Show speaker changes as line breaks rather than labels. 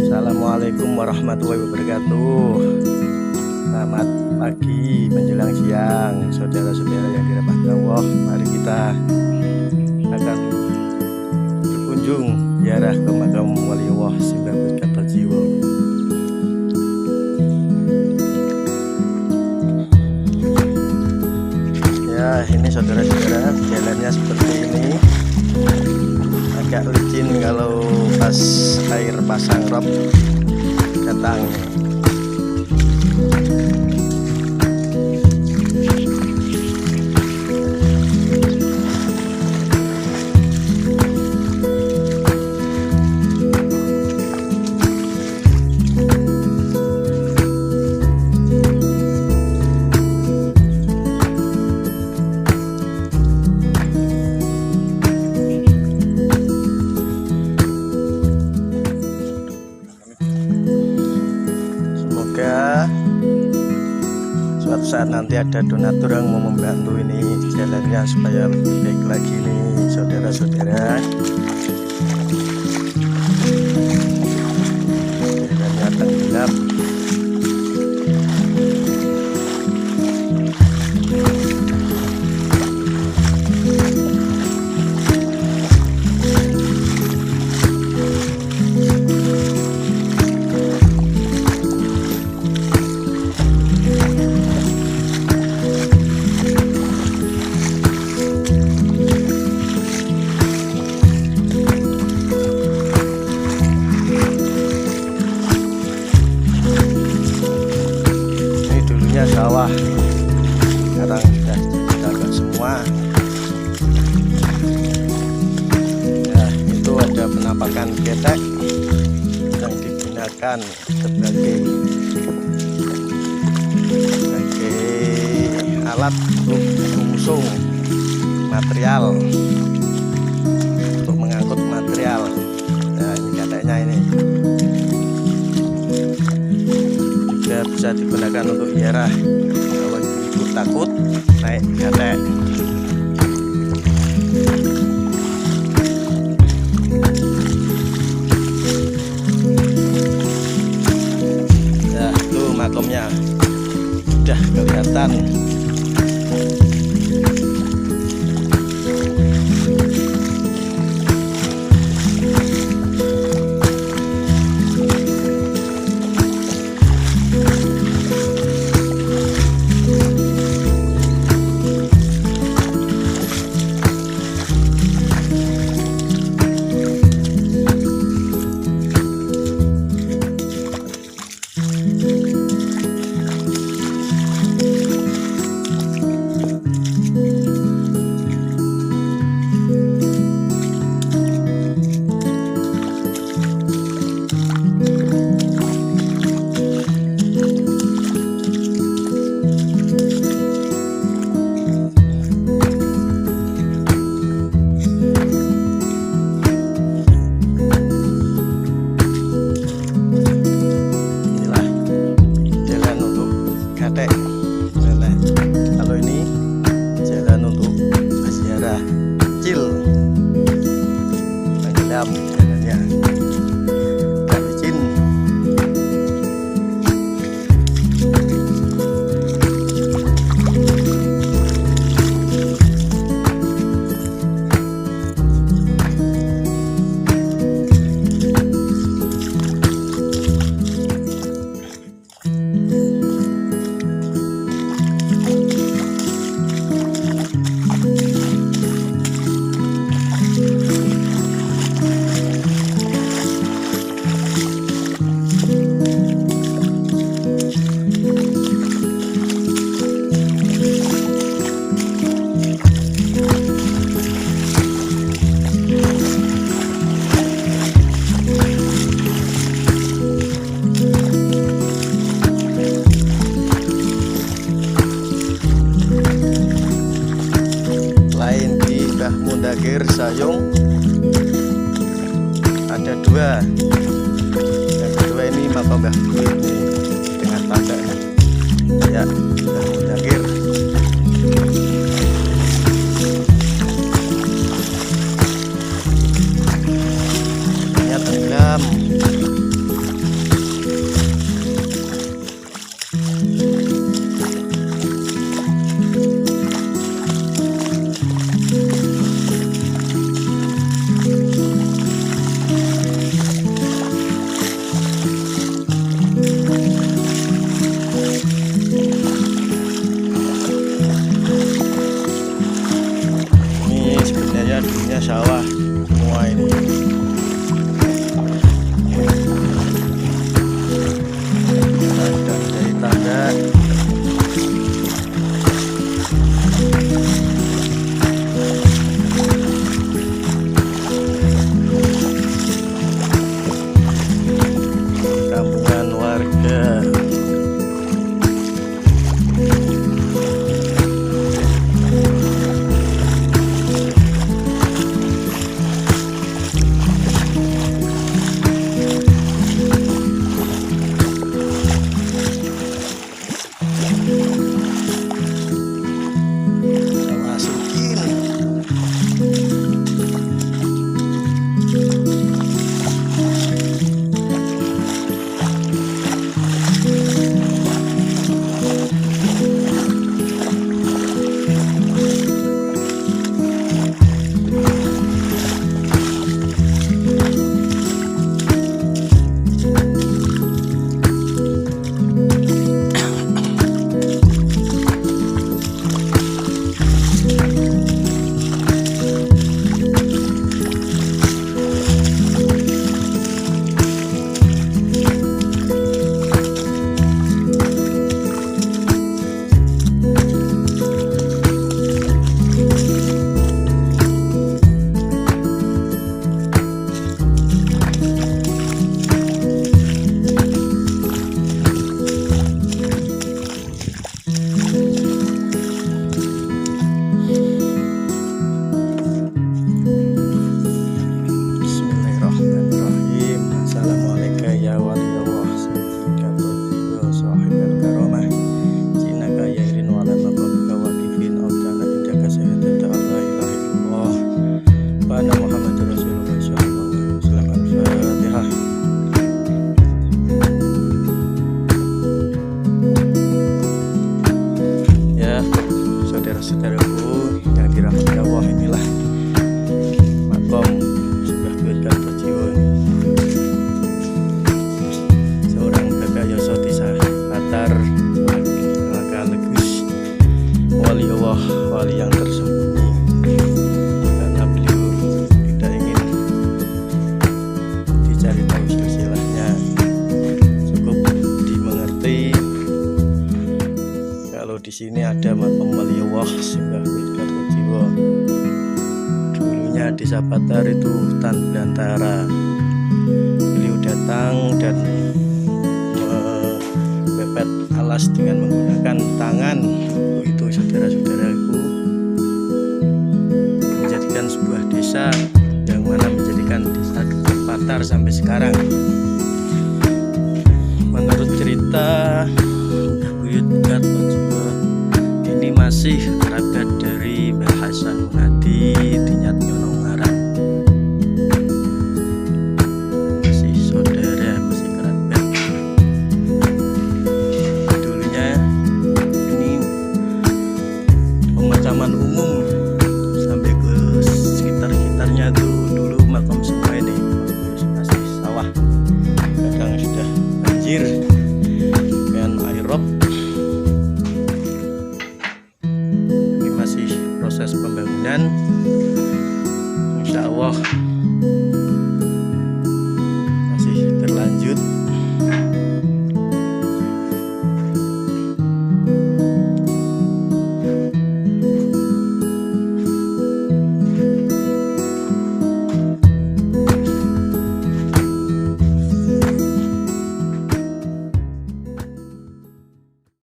Assalamualaikum warahmatullahi wabarakatuh. Selamat pagi menjelang siang, saudara-saudara yang dirahmati Allah. Mari kita akan berkunjung ziarah ke makam waliullah Simbah Kertojiwo. Ya, ini saudara-saudara, jalannya seperti ini. Agak licin kalau pas air pasang rob datang. Semoga suatu saat nanti ada donatur yang mau membantu ini jalannya supaya lebih baik lagi nih saudara-saudara. Jalannya tenggelam. Sawah sekarang sudah agak semua ya. Itu ada penampakan ketek yang digunakan sebagai alat untuk mengusung material, untuk mengangkut material. Nah, ini keteknya ini bisa digunakan untuk ziarah kalau ibu takut naik ketek. Ya, itu makamnya udah kelihatan. Kalau ini jalan untuk ziarah kecil, tenggelam jalannya, agak licin. Mundakir Sayung ada dua. Yang kedua ini makam Mbah Bui ini dengan tangga ya, Mbah Mundakir. Ini tenggelam. sini ada makam Waliullah Simbah Widikartojiwo. Dulunya Desa Batar itu hutan belantara. Beliau datang dan mepet alas dengan menggunakan tangan. Itu saudara-saudaraku, menjadikan sebuah desa yang mana menjadikan desa Batar sampai sekarang. Menurut cerita Widikartojiwo, ini masih kerabat dari Mbah Hasan Munadi Dinyat Nyono Ungaran. Masih saudara, masih kerabat. Dulunya ini pemakaman umum sampai ke sekitar-sekitarnya tuh dulu makam semua ini masih sawah. Kadang sudah banjir dengan air rob. Ini masih proses pembangunan, insya Allah